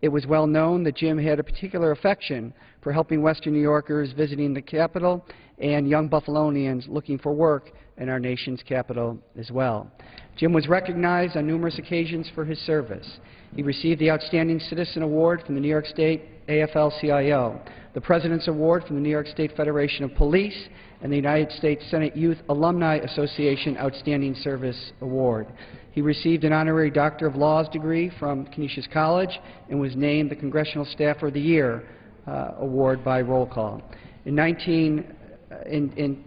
It was well known that Jim had a particular affection for helping Western New Yorkers visiting the Capitol and young Buffalonians looking for work in our nation's capital as well. Jim was recognized on numerous occasions for his service. He received the Outstanding Citizen Award from the New York State AFL-CIO, the President's Award from the New York State Federation of Police, and the United States Senate Youth Alumni Association Outstanding Service Award. He received an honorary Doctor of Laws degree from Canisius College and was named the Congressional Staffer of the Year award by roll call. In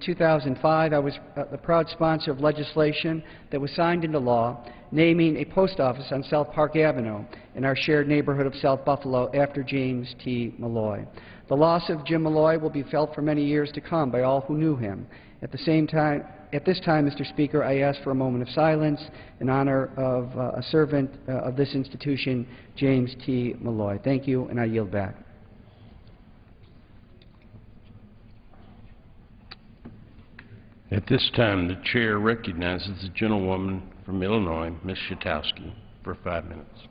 2005, I was the proud sponsor of legislation that was signed into law naming a post office on South Park Avenue in our shared neighborhood of South Buffalo after James T. Malloy. The loss of Jim Malloy will be felt for many years to come by all who knew him. At this time, Mr. Speaker, I ask for a moment of silence in honor of a servant of this institution, James T. Malloy. Thank you, and I yield back. At this time, the chair recognizes the gentlewoman from Illinois, Ms. Shatowski, for 5 minutes.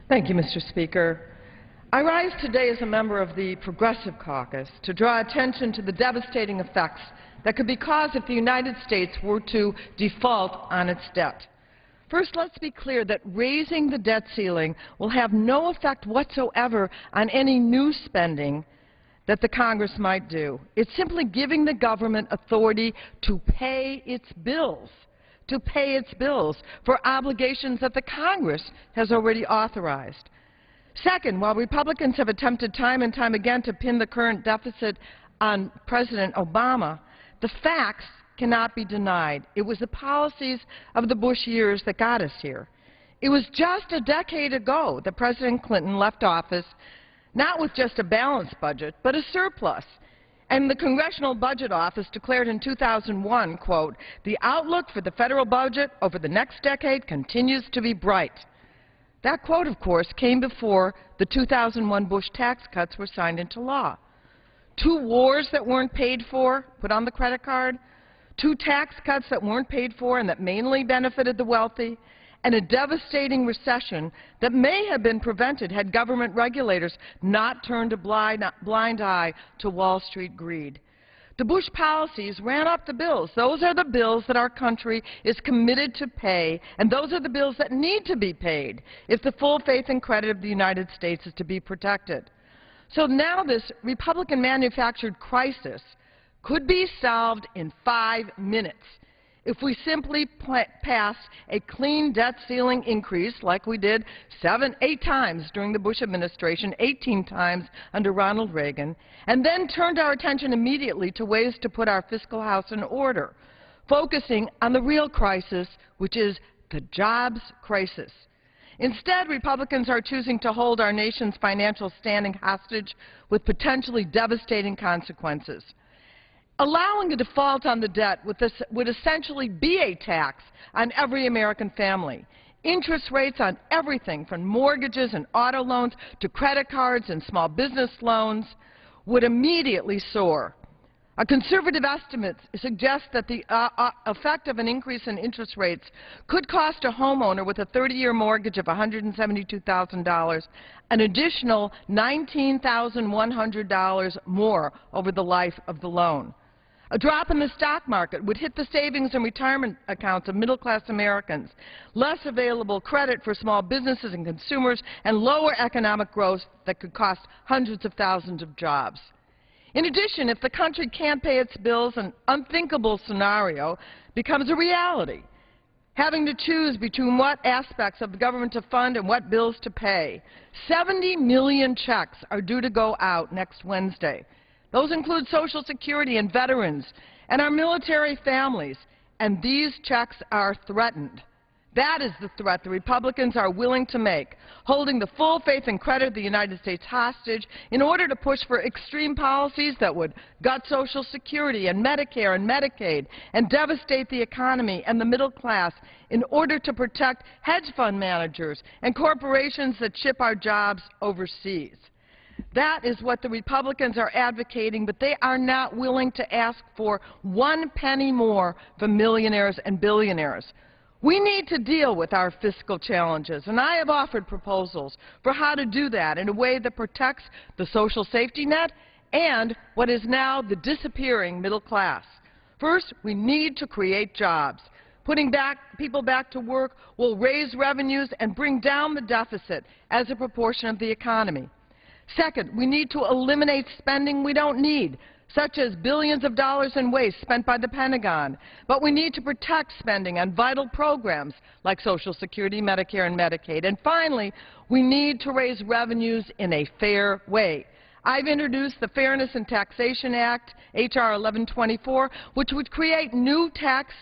Thank you, Mr. Speaker. I rise today as a member of the Progressive Caucus to draw attention to the devastating effects that could be caused if the United States were to default on its debt. First, let's be clear that raising the debt ceiling will have no effect whatsoever on any new spending that the Congress might do. It's simply giving the government authority to pay its bills for obligations that the Congress has already authorized. Second, while Republicans have attempted time and time again to pin the current deficit on President Obama, the facts cannot be denied. It was the policies of the Bush years that got us here. It was just a decade ago that President Clinton left office not with just a balanced budget, but a surplus. And the Congressional Budget Office declared in 2001, quote, "The outlook for the federal budget over the next decade continues to be bright." That quote, of course, came before the 2001 Bush tax cuts were signed into law. 2 wars that weren't paid for, put on the credit card, 2 tax cuts that weren't paid for and that mainly benefited the wealthy, and a devastating recession that may have been prevented had government regulators not turned a blind eye to Wall Street greed. The Bush policies ran up the bills. Those are the bills that our country is committed to pay, and those are the bills that need to be paid if the full faith and credit of the United States is to be protected. So now this Republican-manufactured crisis could be solved in 5 minutes if we simply pass a clean debt ceiling increase like we did 8 times during the Bush administration, 18 times under Ronald Reagan, and then turned our attention immediately to ways to put our fiscal house in order, focusing on the real crisis, which is the jobs crisis. Instead, Republicans are choosing to hold our nation's financial standing hostage with potentially devastating consequences. Allowing a default on the debt would essentially be a tax on every American family. Interest rates on everything from mortgages and auto loans to credit cards and small business loans would immediately soar. A conservative estimate suggests that the effect of an increase in interest rates could cost a homeowner with a 30-year mortgage of $172,000 an additional $19,100 more over the life of the loan. A drop in the stock market would hit the savings and retirement accounts of middle-class Americans, less available credit for small businesses and consumers, and lower economic growth that could cost hundreds of thousands of jobs. In addition, if the country can't pay its bills, an unthinkable scenario becomes a reality. having to choose between what aspects of the government to fund and what bills to pay. 70 million checks are due to go out next Wednesday. Those include Social Security and veterans and our military families, and these checks are threatened. That is the threat the Republicans are willing to make, holding the full faith and credit of the United States hostage in order to push for extreme policies that would gut Social Security and Medicare and Medicaid and devastate the economy and the middle class in order to protect hedge fund managers and corporations that ship our jobs overseas. That is what the Republicans are advocating, but they are not willing to ask for 1 penny more for millionaires and billionaires. We need to deal with our fiscal challenges, and I have offered proposals for how to do that in a way that protects the social safety net and what is now the disappearing middle class. First, we need to create jobs. Putting people back to work will raise revenues and bring down the deficit as a proportion of the economy. Second, we need to eliminate spending we don't need, such as billions of dollars in waste spent by the Pentagon. But we need to protect spending on vital programs like Social Security, Medicare, and Medicaid. And finally, we need to raise revenues in a fair way. I've introduced the Fairness in Taxation Act, H.R. 1124, which would create new tax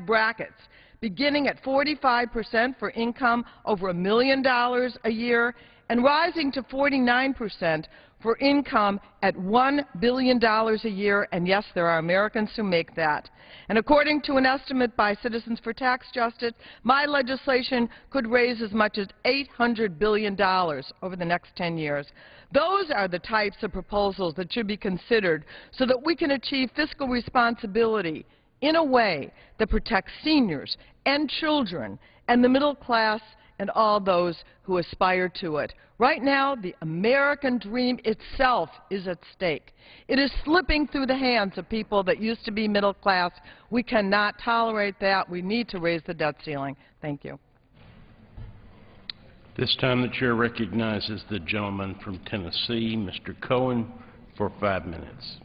brackets, beginning at 45% for income over $1 million a year and rising to 49% for income at $1 billion a year, and yes, there are Americans who make that. And according to an estimate by Citizens for Tax Justice, my legislation could raise as much as $800 billion over the next 10 years. Those are the types of proposals that should be considered so that we can achieve fiscal responsibility in a way that protects seniors and children and the middle class and all those who aspire to it. Right now, the American dream itself is at stake. It is slipping through the hands of people that used to be middle class. We cannot tolerate that. We need to raise the debt ceiling. Thank you. This time the chair recognizes the gentleman from Tennessee, Mr. Cohen, for 5 minutes.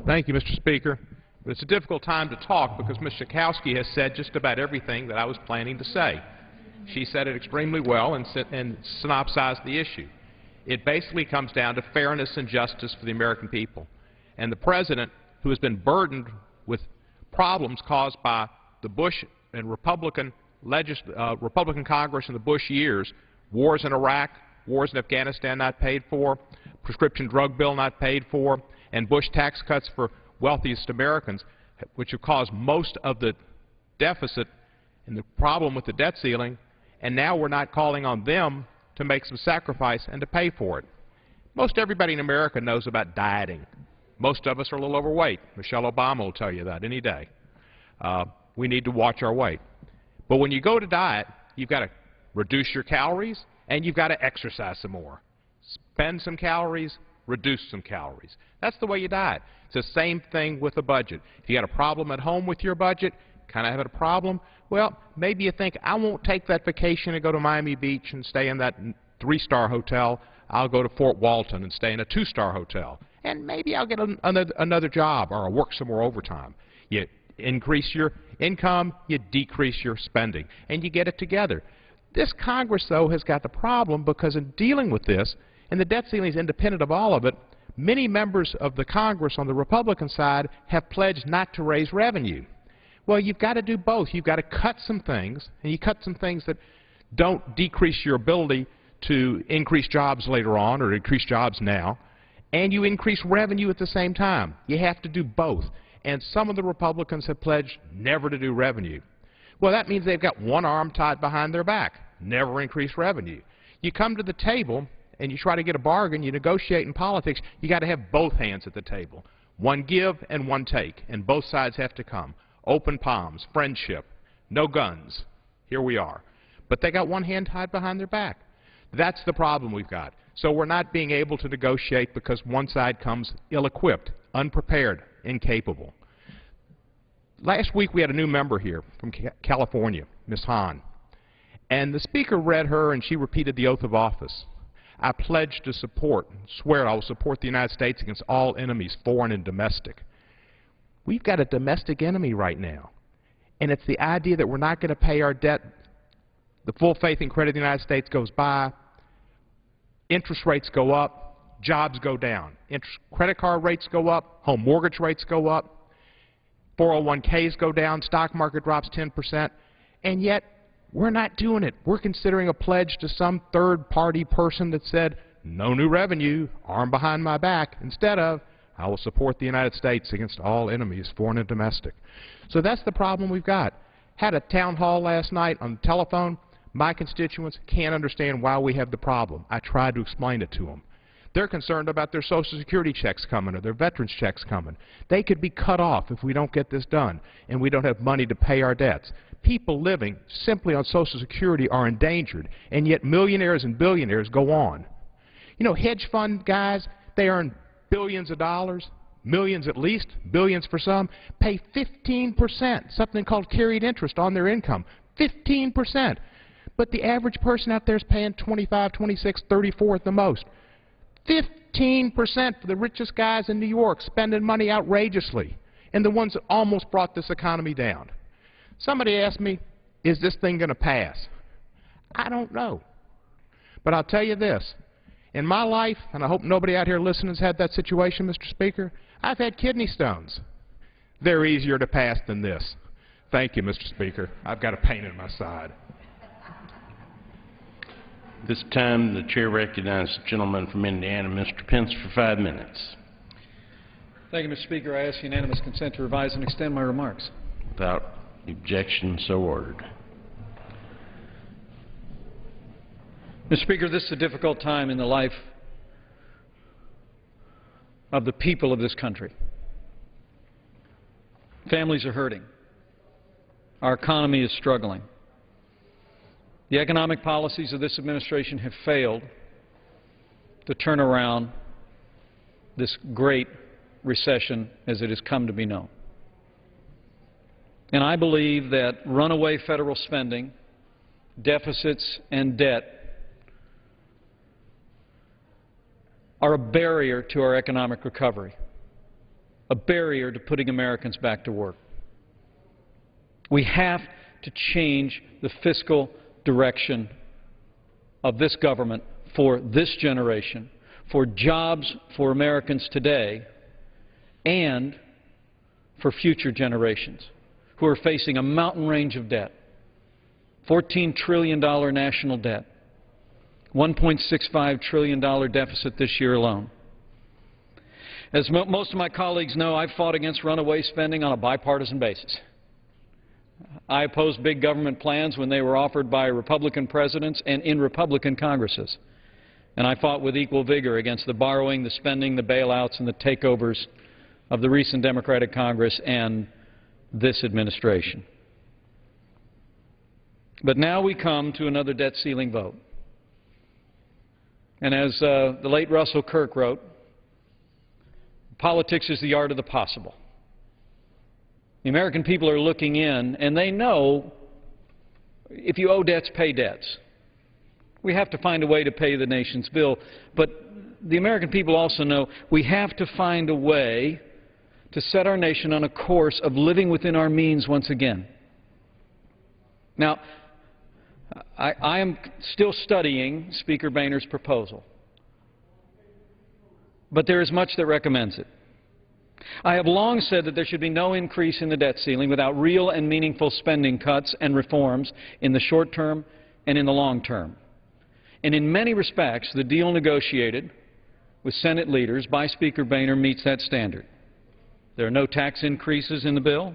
Thank you, Mr. Speaker. But it's a difficult time to talk because Ms. Schakowsky has said just about everything that I was planning to say. She said it extremely well and synopsized the issue. It basically comes down to fairness and justice for the American people. And the President, who has been burdened with problems caused by the Bush and Republican Congress in the Bush years, wars in Iraq, wars in Afghanistan not paid for, prescription drug bill not paid for, and Bush tax cuts for wealthiest Americans, which have caused most of the deficit and the problem with the debt ceiling, and now we're not calling on them to make some sacrifice and to pay for it. Most everybody in America knows about dieting. Most of us are a little overweight. Michelle Obama will tell you that any day. We need to watch our weight. But when you go to diet, you've got to reduce your calories and you've got to exercise some more. Spend some calories, reduce some calories. That's the way you diet. It's the same thing with a budget. If you got a problem at home with your budget, kind of having a problem, well, maybe you think, I won't take that vacation and go to Miami Beach and stay in that 3-star hotel. I'll go to Fort Walton and stay in a 2-star hotel. And maybe I'll get another job or I'll work some more overtime. You increase your income, you decrease your spending, and you get it together. This Congress, though, has got the problem because in dealing with this, and the debt ceiling is independent of all of it, many members of the Congress on the Republican side have pledged not to raise revenue. Well, you've got to do both. You've got to cut some things, and you cut some things that don't decrease your ability to increase jobs later on or increase jobs now, and you increase revenue at the same time. You have to do both. And some of the Republicans have pledged never to do revenue. Well, that means they've got one arm tied behind their back, never increase revenue. You come to the table and you try to get a bargain, you negotiate in politics, you got to have both hands at the table. One give and one take, and both sides have to come. Open palms, friendship, no guns. Here we are. But they got one hand tied behind their back. That's the problem we've got. So we're not being able to negotiate because one side comes ill-equipped, unprepared, incapable. Last week we had a new member here from California, Ms. Hahn. And the Speaker read her and she repeated the oath of office. I pledge to support, swear I will support the United States against all enemies, foreign and domestic. We've got a domestic enemy right now, and it's the idea that we're not going to pay our debt. The full faith and credit of the United States goes by, interest rates go up, jobs go down. Credit card rates go up, home mortgage rates go up, 401ks go down, stock market drops 10%, and yet we're not doing it. We're considering a pledge to some third-party person that said, no new revenue, arm behind my back, instead of, I will support the United States against all enemies, foreign and domestic. So that's the problem we've got. Had a town hall last night on the telephone. My constituents can't understand why we have the problem. I tried to explain it to them. They're concerned about their Social Security checks coming or their veterans checks coming. They could be cut off if we don't get this done and we don't have money to pay our debts. People living simply on Social Security are endangered, and yet millionaires and billionaires go on. You know, hedge fund guys, they earn billions of dollars, millions at least, billions for some, pay 15%, something called carried interest on their income, 15%. But the average person out there is paying 25, 26, 34 at the most. 15% for the richest guys in New York, spending money outrageously, and the ones that almost brought this economy down. Somebody asked me, is this thing going to pass? I don't know. But I'll tell you this. In my life, and I hope nobody out here listening has had that situation, Mr. Speaker, I've had kidney stones. They're easier to pass than this. Thank you, Mr. Speaker. I've got a pain in my side. This time, the chair recognizes the gentleman from Indiana, Mr. Pence, for 5 minutes. Thank you, Mr. Speaker. I ask unanimous consent to revise and extend my remarks. Without objection, so ordered. Mr. Speaker, this is a difficult time in the life of the people of this country. Families are hurting. Our economy is struggling. The economic policies of this administration have failed to turn around this great recession as it has come to be known. And I believe that runaway federal spending, deficits, and debt are a barrier to our economic recovery, a barrier to putting Americans back to work. We have to change the fiscal direction of this government for this generation, for jobs for Americans today, and for future generations who are facing a mountain range of debt, $14 trillion national debt, $1.65 trillion deficit this year alone. As most of my colleagues know, I've fought against runaway spending on a bipartisan basis. I opposed big government plans when they were offered by Republican presidents and in Republican Congresses. And I fought with equal vigor against the borrowing, the spending, the bailouts, and the takeovers of the recent Democratic Congress and this administration. But now we come to another debt ceiling vote. And as the late Russell Kirk wrote, politics is the art of the possible. The American people are looking in, and they know if you owe debts, pay debts. We have to find a way to pay the nation's bill. But the American people also know we have to find a way to set our nation on a course of living within our means once again. Now, I am still studying Speaker Boehner's proposal, but there is much that recommends it. I have long said that there should be no increase in the debt ceiling without real and meaningful spending cuts and reforms in the short term and in the long term. And in many respects, the deal negotiated with Senate leaders by Speaker Boehner meets that standard. There are no tax increases in the bill.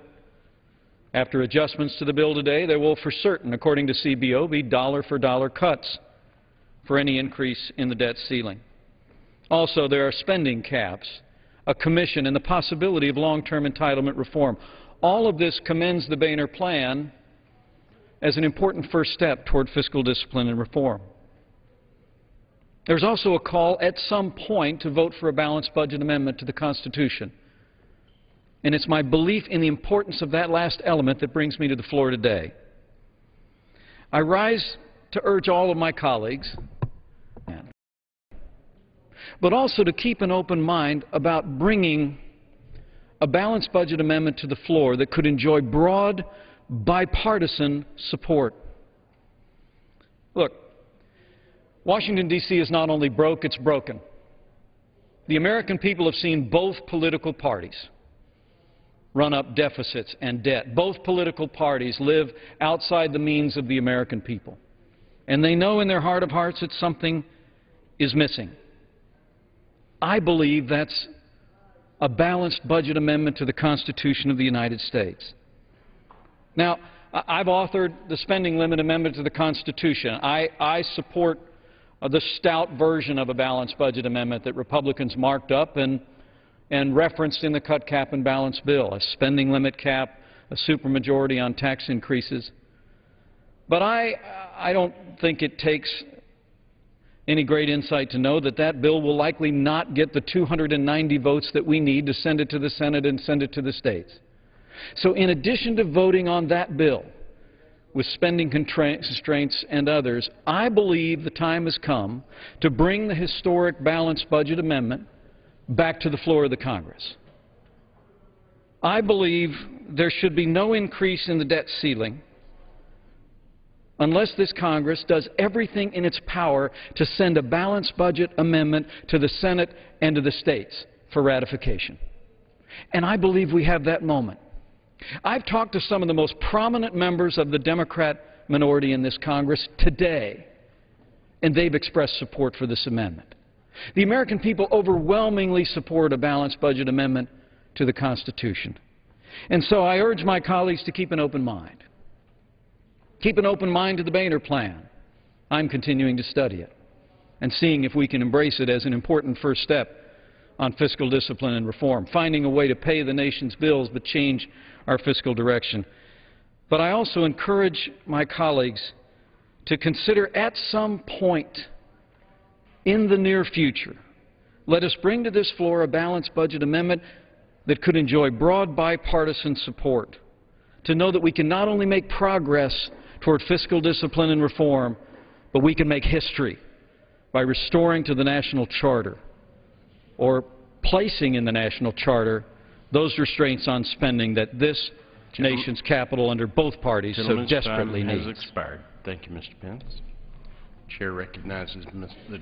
After adjustments to the bill today, there will for certain, according to CBO, be dollar-for-dollar cuts for any increase in the debt ceiling. Also, there are spending caps, a commission, and the possibility of long-term entitlement reform. All of this commends the Boehner plan as an important first step toward fiscal discipline and reform. There's also a call at some point to vote for a balanced budget amendment to the Constitution. And it's my belief in the importance of that last element that brings me to the floor today. I rise to urge all of my colleagues but also to keep an open mind about bringing a balanced budget amendment to the floor that could enjoy broad, bipartisan support. Look, Washington, D.C. is not only broke, it's broken. The American people have seen both political parties run up deficits and debt. Both political parties live outside the means of the American people. And they know in their heart of hearts that something is missing. I believe that's a balanced budget amendment to the Constitution of the United States. Now, I've authored the spending limit amendment to the Constitution. I support the stout version of a balanced budget amendment that Republicans marked up and referenced in the cut, cap, and balance bill, a spending limit cap, a supermajority on tax increases. But I don't think it takes any great insight to know that that bill will likely not get the 290 votes that we need to send it to the Senate and send it to the states. So in addition to voting on that bill with spending constraints and others, I believe the time has come to bring the historic balanced budget amendment back to the floor of the Congress. I believe there should be no increase in the debt ceiling unless this Congress does everything in its power to send a balanced budget amendment to the Senate and to the states for ratification. And I believe we have that moment. I've talked to some of the most prominent members of the Democrat minority in this Congress today, and they've expressed support for this amendment. The American people overwhelmingly support a balanced budget amendment to the Constitution. And so I urge my colleagues to keep an open mind. Keep an open mind to the Boehner Plan. I'm continuing to study it and seeing if we can embrace it as an important first step on fiscal discipline and reform, finding a way to pay the nation's bills but change our fiscal direction. But I also encourage my colleagues to consider at some point in the near future, let us bring to this floor a balanced budget amendment that could enjoy broad bipartisan support, to know that we can not only make progress toward fiscal discipline and reform, but we can make history by restoring to the national charter or placing in the national charter those restraints on spending that this nation's capital under both parties so desperately needs. Has expired. Thank you, Mr. Pence. Chair recognizes the